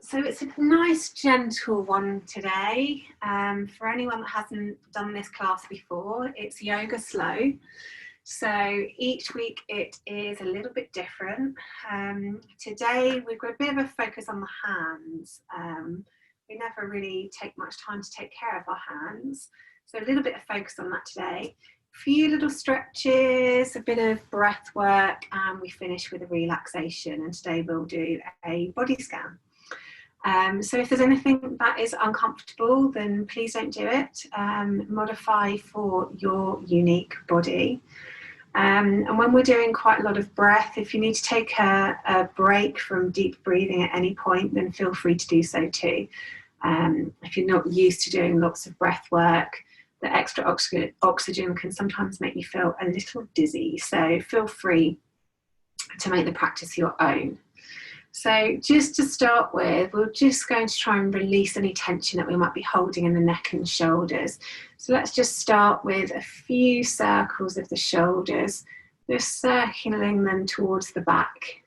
So it's a nice gentle one today. For anyone that hasn't done this class before, it's yoga slow. So each week it is a little bit different. Today we've got a bit of a focus on the hands. We never really take much time to take care of our hands. So a little bit of focus on that today. A few little stretches, a bit of breath work, and we finish with a relaxation. And today we'll do a body scan. So if there's anything that is uncomfortable, then please don't do it. Modify for your unique body. And when we're doing quite a lot of breath, if you need to take a break from deep breathing at any point, then feel free to do so too. If you're not used to doing lots of breath work, the extra oxygen can sometimes make you feel a little dizzy. So feel free to make the practice your own. So just to start with, we're just going to try and release any tension that we might be holding in the neck and shoulders. So let's just start with a few circles of the shoulders, just circling them towards the back.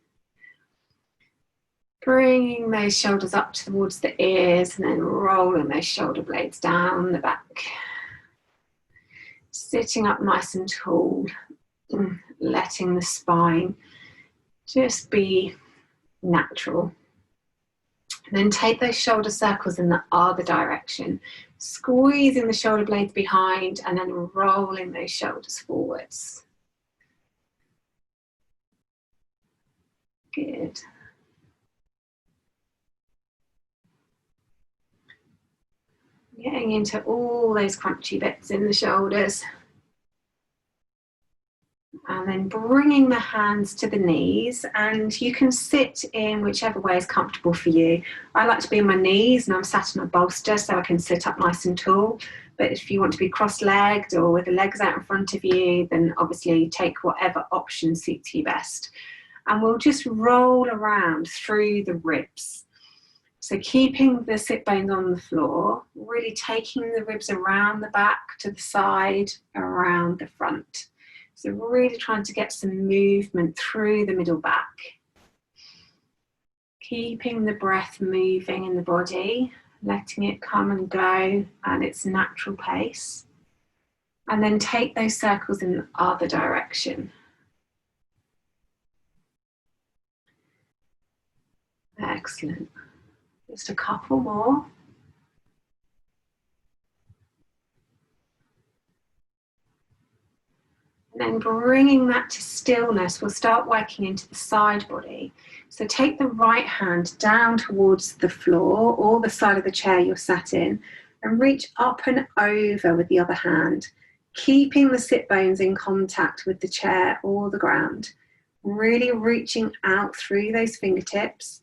Bringing those shoulders up towards the ears and then rolling those shoulder blades down the back. Sitting up nice and tall, letting the spine just be natural. And then take those shoulder circles in the other direction, squeezing the shoulder blades behind and then rolling those shoulders forwards. Good. Getting into all those crunchy bits in the shoulders. And then bringing the hands to the knees, and you can sit in whichever way is comfortable for you. I like to be on my knees and I'm sat on a bolster so I can sit up nice and tall. But if you want to be cross-legged or with the legs out in front of you, then obviously take whatever option suits you best. And we'll just roll around through the ribs. So keeping the sit bones on the floor, really taking the ribs around the back, to the side, around the front. So really trying to get some movement through the middle back. Keeping the breath moving in the body, letting it come and go at its natural pace. And then take those circles in the other direction. Excellent. Just a couple more. And then bringing that to stillness, we'll start working into the side body. So take the right hand down towards the floor or the side of the chair you're sat in and reach up and over with the other hand, keeping the sit bones in contact with the chair or the ground. Really reaching out through those fingertips,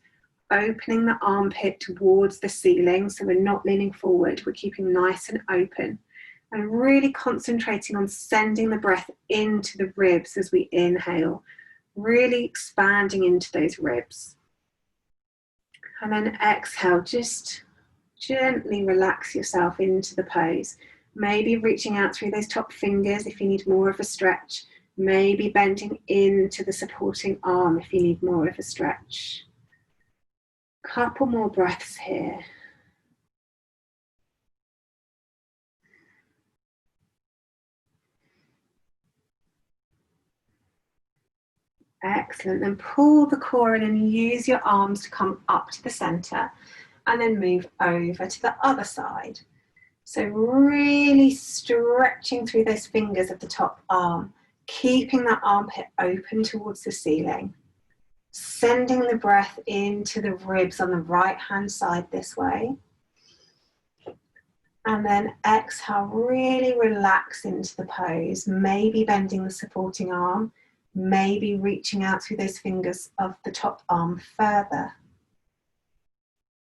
opening the armpit towards the ceiling so we're not leaning forward, we're keeping nice and open. And really concentrating on sending the breath into the ribs as we inhale, really expanding into those ribs. And then exhale, just gently relax yourself into the pose. Maybe reaching out through those top fingers if you need more of a stretch. Maybe bending into the supporting arm if you need more of a stretch. Couple more breaths here. Excellent. Then pull the core in and use your arms to come up to the center and then move over to the other side. So really stretching through those fingers of the top arm, keeping that armpit open towards the ceiling, sending the breath into the ribs on the right hand side this way. And then exhale, really relax into the pose, maybe bending the supporting arm, maybe reaching out through those fingers of the top arm further.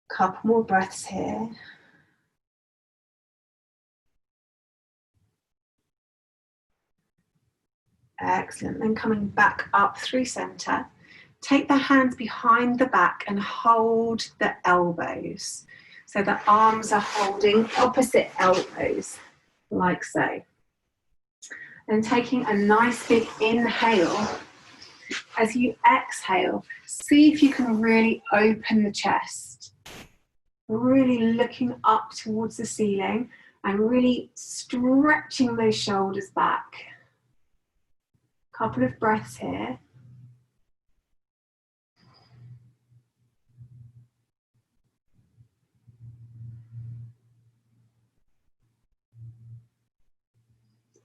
Couple more breaths here. Excellent. Then coming back up through center. Take the hands behind the back and hold the elbows. So the arms are holding opposite elbows, like so. And taking a nice big inhale. As you exhale, see if you can really open the chest. really looking up towards the ceiling and really stretching those shoulders back. Couple of breaths here.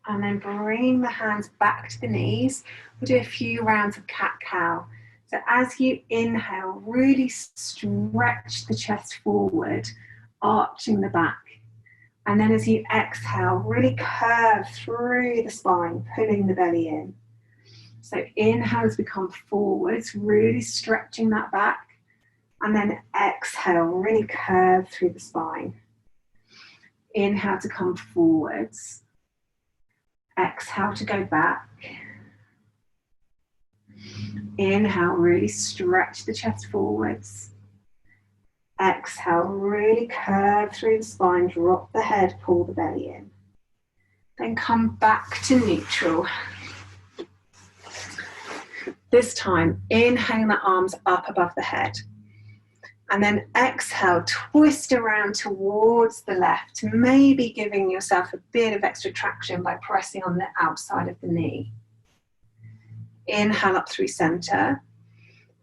And then bring the hands back to the knees. We'll do a few rounds of cat-cow. So as you inhale, really stretch the chest forward, arching the back. And then as you exhale, really curve through the spine, pulling the belly in. So inhale as we come forwards, really stretching that back. And then exhale, really curve through the spine. Inhale to come forwards. Exhale to go back. Inhale, really stretch the chest forwards. Exhale, really curve through the spine, drop the head, pull the belly in. Then come back to neutral. This time, inhale the arms up above the head. And then exhale, twist around towards the left, maybe giving yourself a bit of extra traction by pressing on the outside of the knee. Inhale up through center.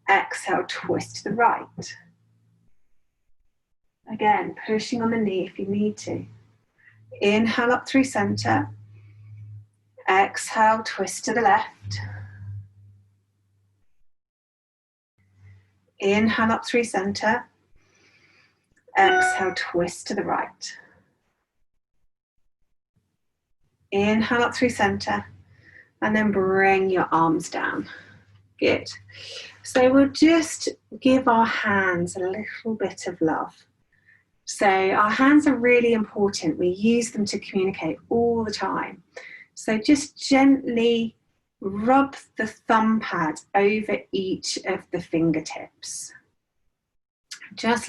Exhale, twist to the right. Again, pushing on the knee if you need to. Inhale up through center. Exhale, twist to the left. Inhale up through center. Exhale, twist to the right. Inhale up through center. And then bring your arms down. Good. So we'll just give our hands a little bit of love. So our hands are really important. We use them to communicate all the time. So just gently rub the thumb pad over each of the fingertips. Just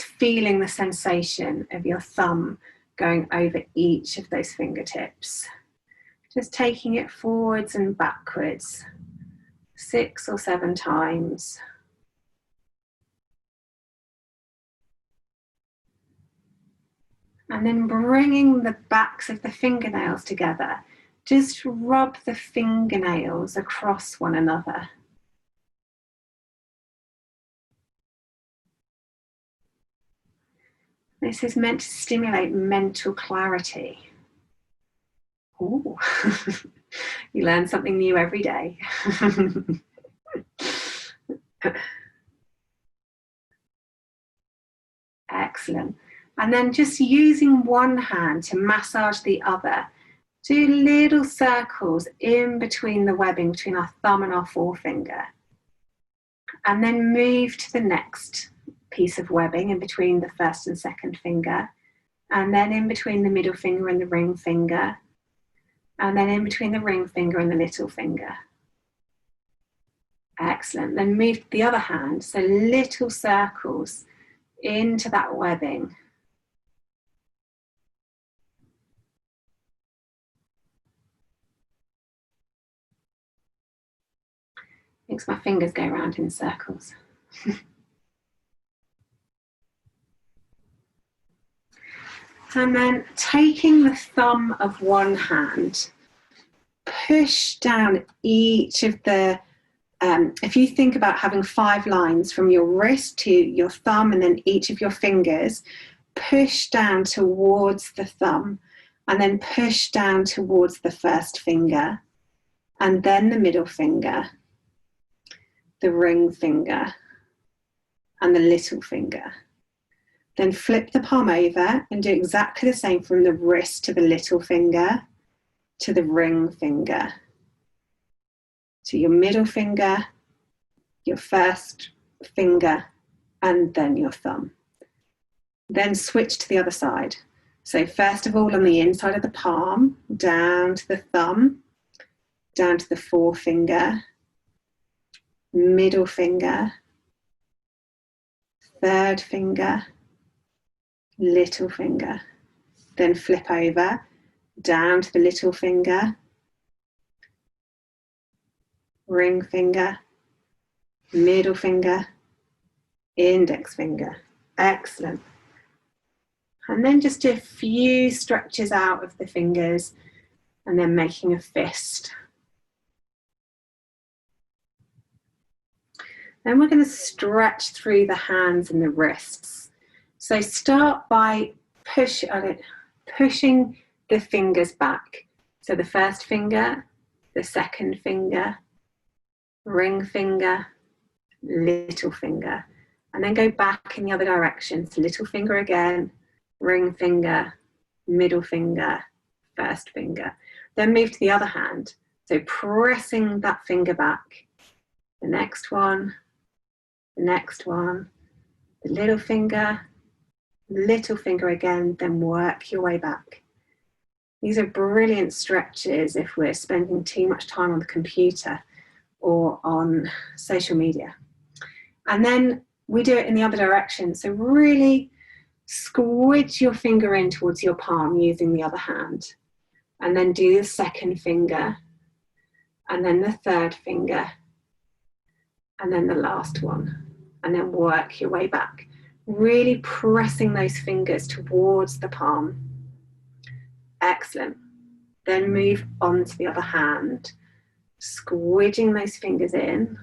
feeling the sensation of your thumb going over each of those fingertips. Just taking it forwards and backwards 6 or 7 times. And then bringing the backs of the fingernails together. Just rub the fingernails across one another. This is meant to stimulate mental clarity. Ooh. You learn something new every day. Excellent. And then just using one hand to massage the other. Do little circles in between the webbing between our thumb and our forefinger. And then move to the next piece of webbing in between the first and second finger. And then in between the middle finger and the ring finger. And then in between the ring finger and the little finger. Excellent. Then move to the other hand. So little circles into that webbing. Makes my fingers go around in circles. And then taking the thumb of one hand, push down each of the, if you think about having 5 lines from your wrist to your thumb and then each of your fingers, push down towards the thumb and then push down towards the first finger and then the middle finger, the ring finger and the little finger. Then flip the palm over and do exactly the same from the wrist to the little finger, to the ring finger, to your middle finger, your first finger, and then your thumb. Then switch to the other side. So first of all on the inside of the palm, down to the thumb, down to the forefinger, middle finger, third finger, little finger. Then flip over, down to the little finger, ring finger, middle finger, index finger. Excellent. And then just a few stretches out of the fingers and then making a fist. Then we're going to stretch through the hands and the wrists. So start by pushing the fingers back. So the first finger, the second finger, ring finger, little finger. And then go back in the other direction. So little finger again, ring finger, middle finger, first finger. Then move to the other hand. So pressing that finger back. The next one, the next one, the little finger again, then work your way back. These are brilliant stretches if we're spending too much time on the computer or on social media. And then we do it in the other direction. So really squidge your finger in towards your palm using the other hand. And then do the second finger, and then the third finger, and then the last one. And then work your way back. Really pressing those fingers towards the palm. Excellent. Then move on to the other hand, squidging those fingers in.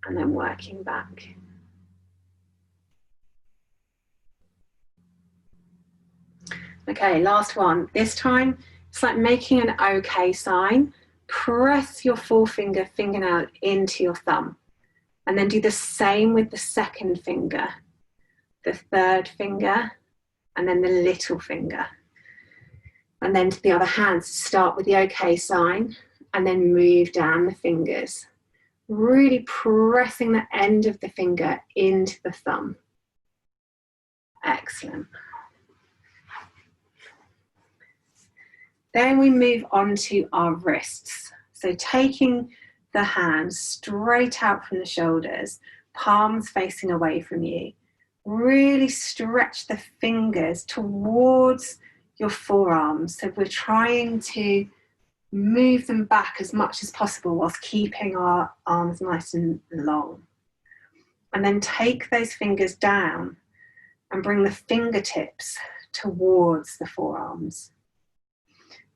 And then working back. Okay, last one. This time, it's like making an OK sign. Press your forefinger fingernail into your thumb. And then do the same with the second finger, the third finger, and then the little finger. And then to the other hand, start with the OK sign and then move down the fingers. Really pressing the end of the finger into the thumb. Excellent. Then we move on to our wrists. So taking the hands straight out from the shoulders, palms facing away from you. Really stretch the fingers towards your forearms. So we're trying to move them back as much as possible whilst keeping our arms nice and long. And then take those fingers down and bring the fingertips towards the forearms.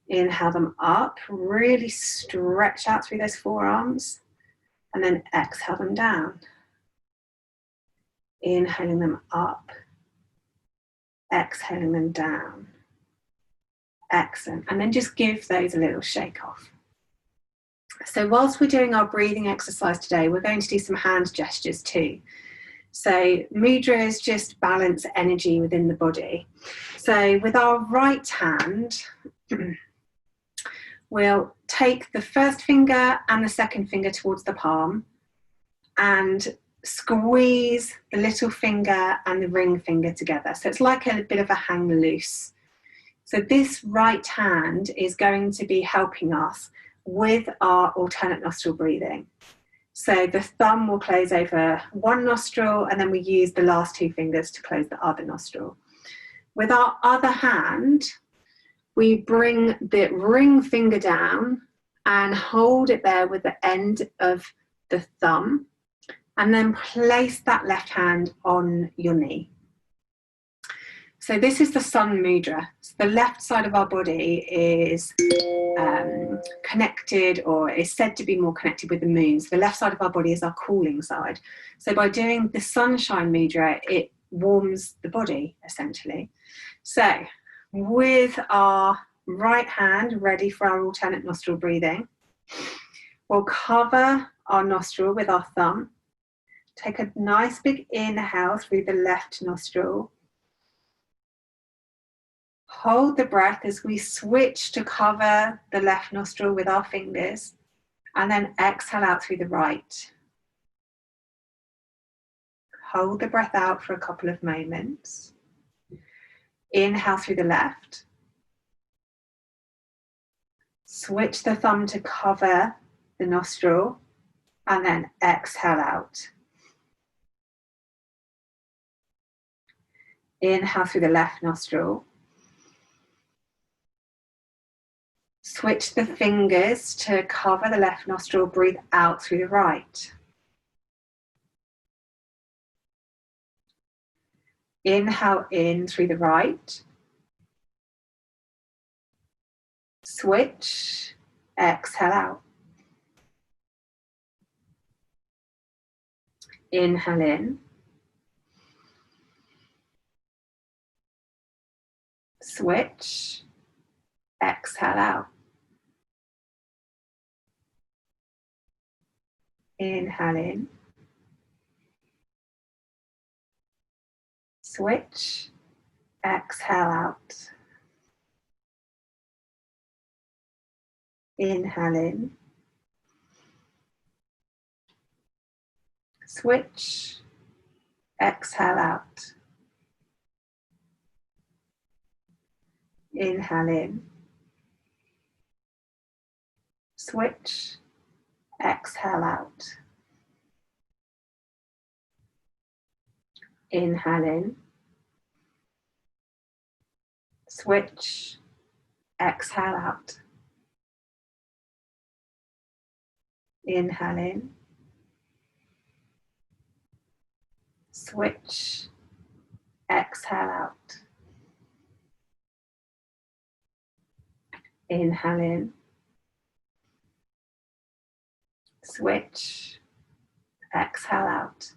Inhale them up, really stretch out through those forearms, and then exhale them down. Inhaling them up, exhaling them down. Excellent. And then just give those a little shake off. So whilst we're doing our breathing exercise today, we're going to do some hand gestures too. So mudras just balance energy within the body. So with our right hand, we'll take the first finger and the second finger towards the palm and squeeze the little finger and the ring finger together. So it's like a bit of a hang loose. So this right hand is going to be helping us with our alternate nostril breathing. So the thumb will close over one nostril and then we use the last two fingers to close the other nostril. With our other hand, we bring the ring finger down and hold it there with the end of the thumb and then place that left hand on your knee. So this is the sun mudra. So the left side of our body is connected, or is said to be more connected with the moon. So the left side of our body is our cooling side. So by doing the sunshine mudra, it warms the body essentially. So with our right hand ready for our alternate nostril breathing, we'll cover our nostril with our thumb. Take a nice big inhale through the left nostril. Hold the breath as we switch to cover the left nostril with our fingers, and then exhale out through the right. Hold the breath out for a couple of moments. Inhale through the left. Switch the thumb to cover the nostril, and then exhale out. Inhale through the left nostril. Switch the fingers to cover the left nostril, breathe out through the right. Inhale in through the right. Switch, exhale out. Inhale in. Switch, exhale out. Inhale in. Switch, exhale out. Inhale in. Switch, exhale out. Inhale in. Switch, exhale out. Inhale in. Switch, exhale out. Inhale in. Switch, exhale out. Inhale in. Switch, exhale out.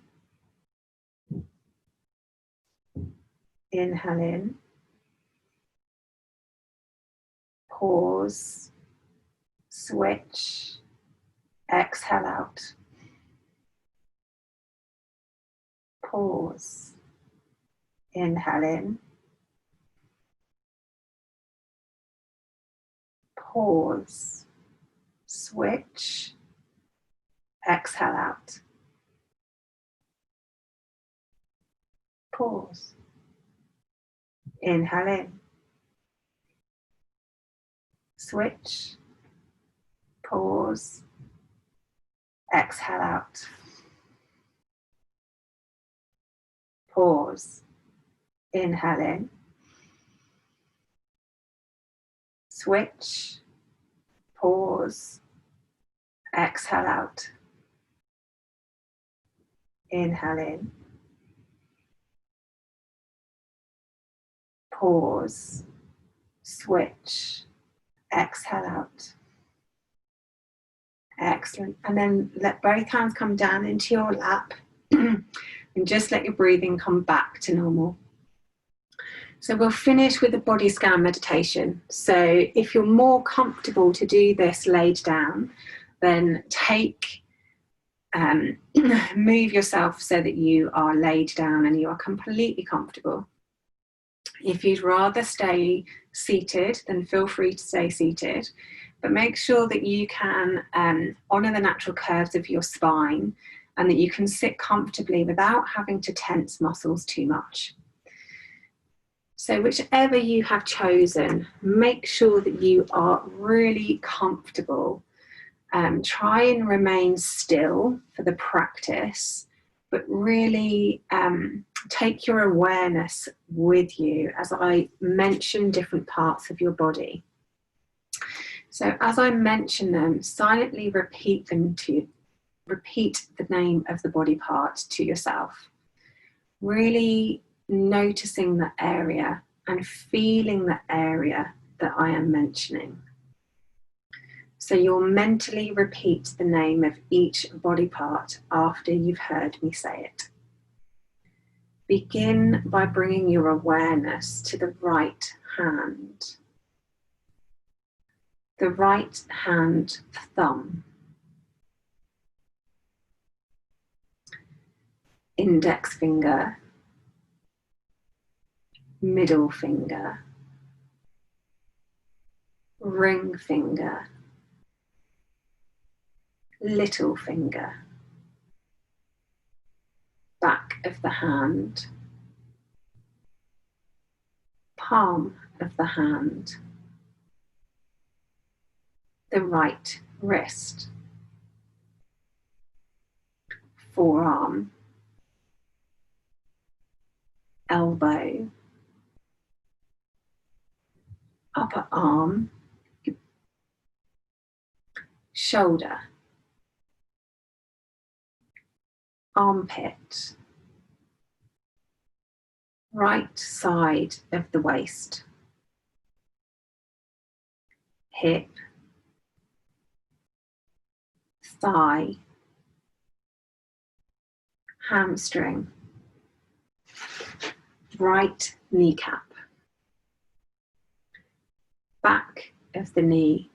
Inhale in. Pause. Switch, exhale out. Pause. Inhale in. Pause. Switch, exhale out. Pause. Inhale in. Switch. Pause. Exhale out. Pause. Inhale in. Switch. Pause. Exhale out. Inhale in. Pause. Switch. Exhale out. Excellent. And then let both hands come down into your lap and just let your breathing come back to normal. So we'll finish with a body scan meditation. So if you're more comfortable to do this laid down, then move yourself so that you are laid down and you are completely comfortable. If you'd rather stay seated, then feel free to stay seated, but make sure that you can honour the natural curves of your spine and that you can sit comfortably without having to tense muscles too much. So whichever you have chosen, make sure that you are really comfortable. Try and remain still for the practice, but really take your awareness with you as I mention different parts of your body. So as I mention them, silently repeat the name of the body part to yourself. Really noticing the area and feeling the area that I am mentioning. So you'll mentally repeat the name of each body part after you've heard me say it. Begin by bringing your awareness to the right hand. The right hand thumb. Index finger. Middle finger. Ring finger. Little finger. Back of the hand. Palm of the hand. The right wrist. Forearm. Elbow. Upper arm. shoulder, armpit, right side of the waist, hip, thigh, hamstring, right kneecap, back of the knee,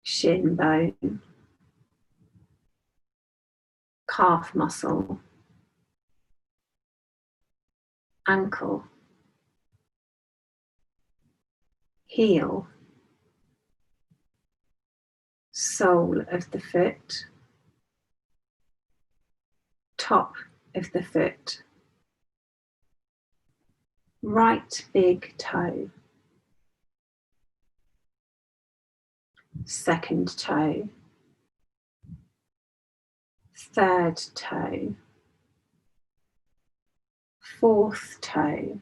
shin bone, calf muscle, ankle, heel, sole of the foot, top of the foot, right big toe, second toe, third toe, fourth toe,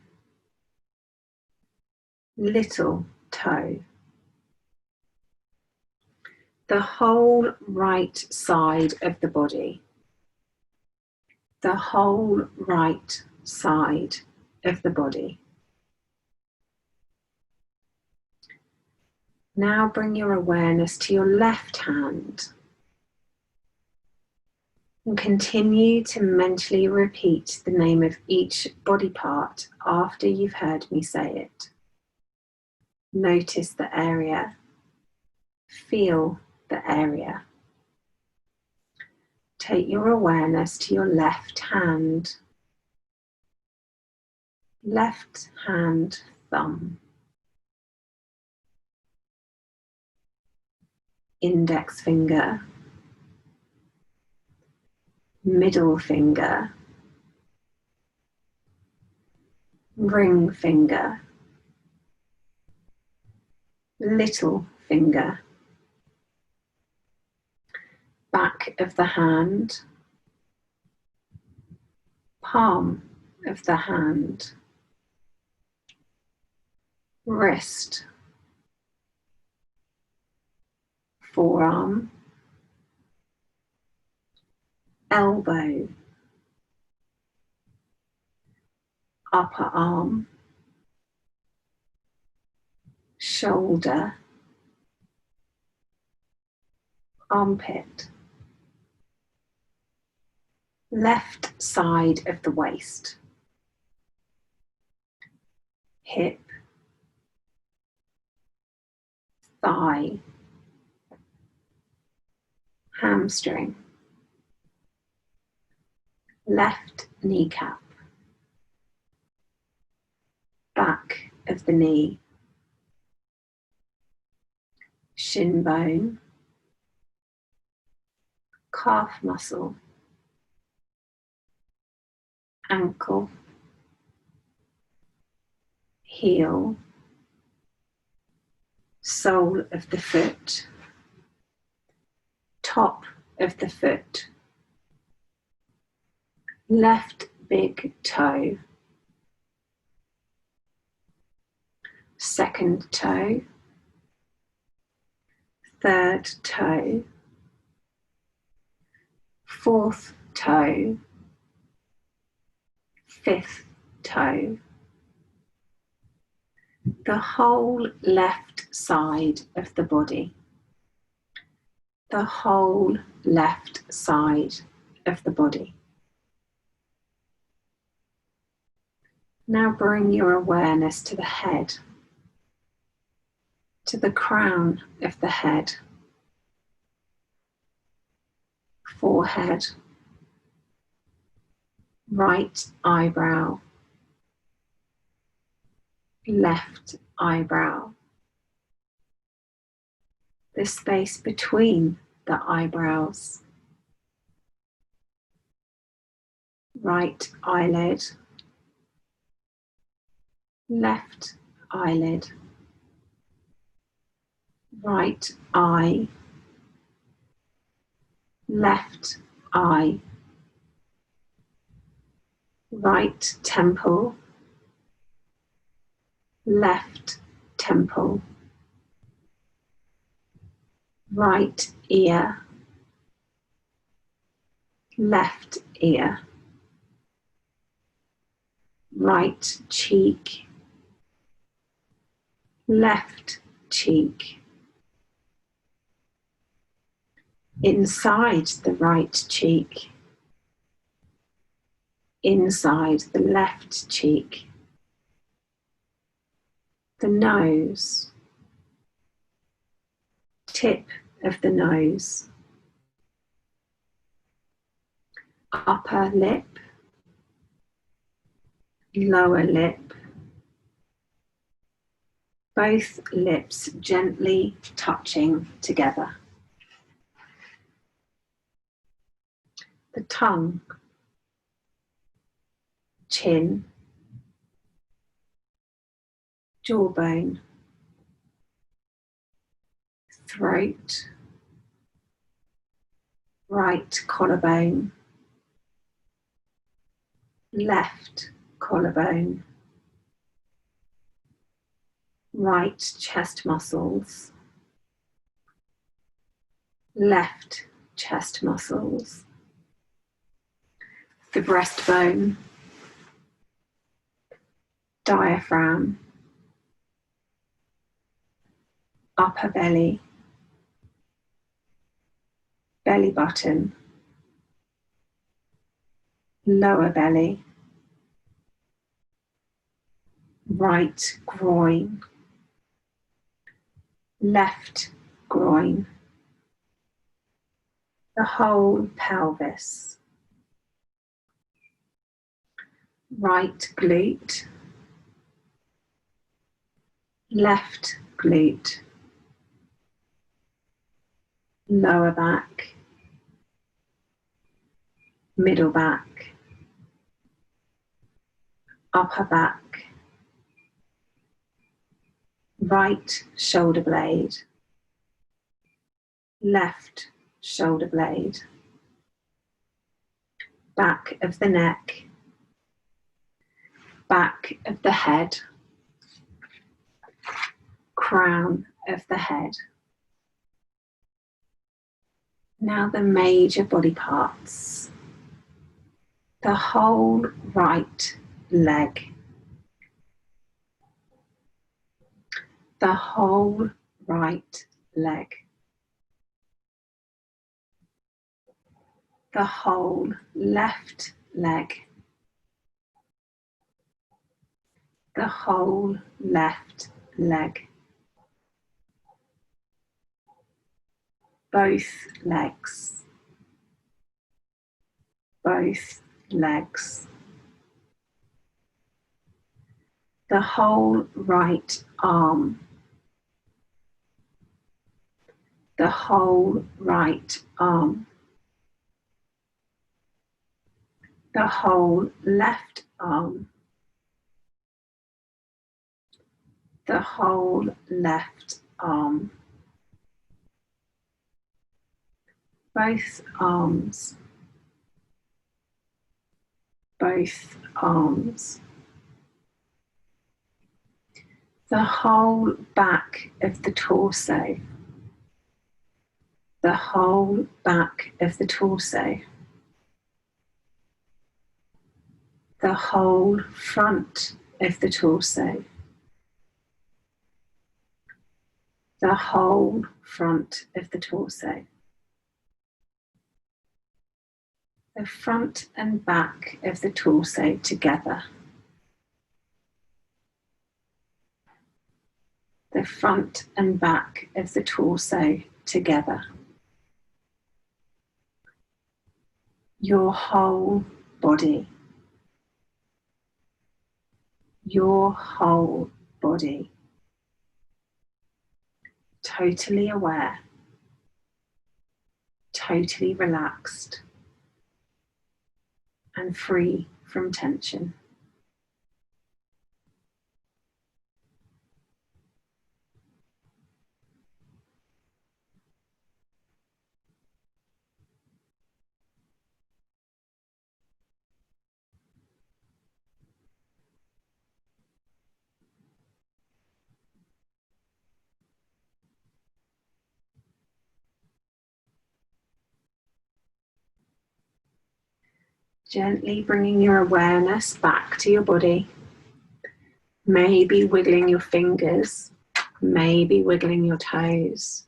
little toe. The whole right side of the body. The whole right side of the body. Now bring your awareness to your left hand and continue to mentally repeat the name of each body part after you've heard me say it. Notice the area. Feel the area. Take your awareness to your left hand. Left hand thumb. Index finger. Middle finger. Ring finger. Little finger. Back of the hand. Palm of the hand. Wrist. Forearm. Elbow. Upper arm. Shoulder. Armpit. Left side of the waist. Hip. Thigh. Hamstring. Left kneecap. Back of the knee. Shin bone. Calf muscle. Ankle. Heel. Sole of the foot. Top of the foot. Left big toe. Second toe. Third toe. Fourth toe. Fifth toe. The whole left side of the body. The whole left side of the body. Now bring your awareness to the head, to the crown of the head, forehead, right eyebrow, left eyebrow, the space between the eyebrows, right eyelid, left eyelid, right eye, left eye, right temple, left temple, right ear, left ear, right cheek, left cheek, inside the right cheek, inside the left cheek, the nose, tip of the nose, upper lip, lower lip, both lips gently touching together. The tongue, chin, jawbone, throat, right collarbone, left collarbone, right chest muscles, left chest muscles, the breastbone, diaphragm, upper belly, belly button, lower belly, right groin, left groin, the whole pelvis, right glute, left glute, lower back, middle back, upper back, right shoulder blade, left shoulder blade, back of the neck, back of the head, crown of the head. Now the major body parts. The whole right leg, the whole right leg, the whole left leg, the whole left leg, both legs, both legs, the whole right arm, the whole right arm, the whole left arm, the whole left arm, both arms, both arms, the whole back of the torso, the whole back of the torso, the whole front of the torso, the whole front of the torso, the front and back of the torso together, the front and back of the torso together, your whole body, your whole body, totally aware, totally relaxed and free from tension. Gently bringing your awareness back to your body. Maybe wiggling your fingers, maybe wiggling your toes,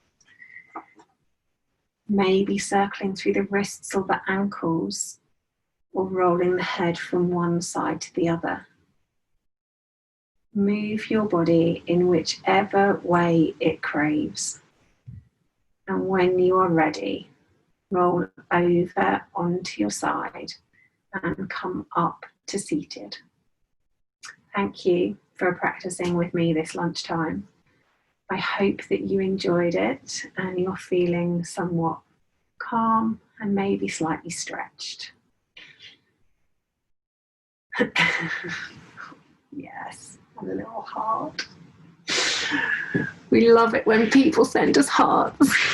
maybe circling through the wrists or the ankles, or rolling the head from one side to the other. Move your body in whichever way it craves. And when you are ready, roll over onto your side and come up to seated. Thank you for practicing with me this lunchtime. I hope that you enjoyed it and you're feeling somewhat calm and maybe slightly stretched. Yes, and a little heart. We love it when people send us hearts.